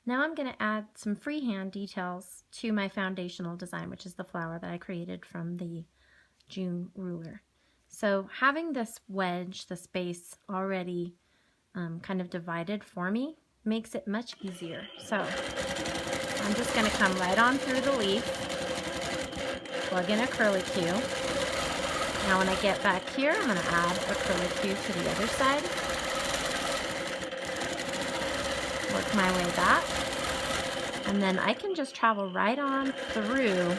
Now I'm going to add some freehand details to my foundational design, which is the flower that I created from the June ruler. So having this wedge, the space already kind of divided for me, makes it much easier. So I'm just going to come right on through the leaf, plug in a curlicue. Now when I get back here, I'm going to add a curlicue to the other side. Work my way back. And then I can just travel right on through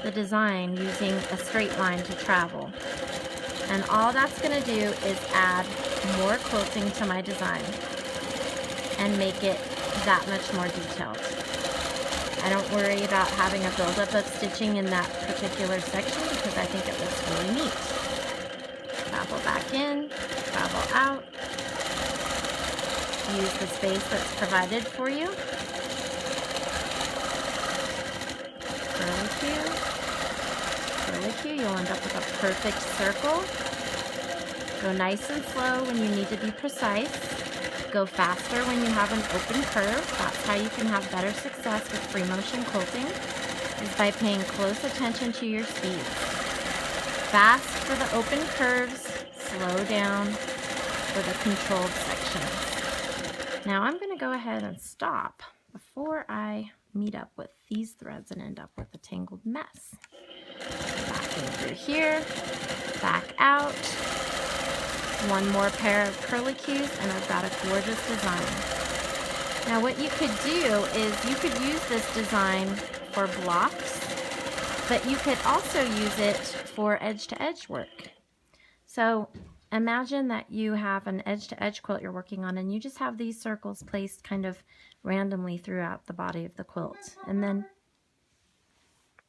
the design using a straight line to travel. And all that's going to do is add more quilting to my design and make it that much more detailed. I don't worry about having a buildup of stitching in that particular section because I think it looks really neat. Travel back in, travel out. Use the space that's provided for you. Curlicue, you'll end up with a perfect circle. Go nice and slow when you need to be precise. Go faster when you have an open curve. That's how you can have better success with free motion quilting, is by paying close attention to your speeds. Fast for the open curves, slow down for the controlled sections. Now I'm going to go ahead and stop before I meet up with these threads and end up with a tangled mess. Back in through here, back out. One more pair of curlicues and I've got a gorgeous design. Now what you could do is you could use this design for blocks, but you could also use it for edge-to-edge work. So imagine that you have an edge-to-edge quilt you're working on and you just have these circles placed kind of randomly throughout the body of the quilt. And then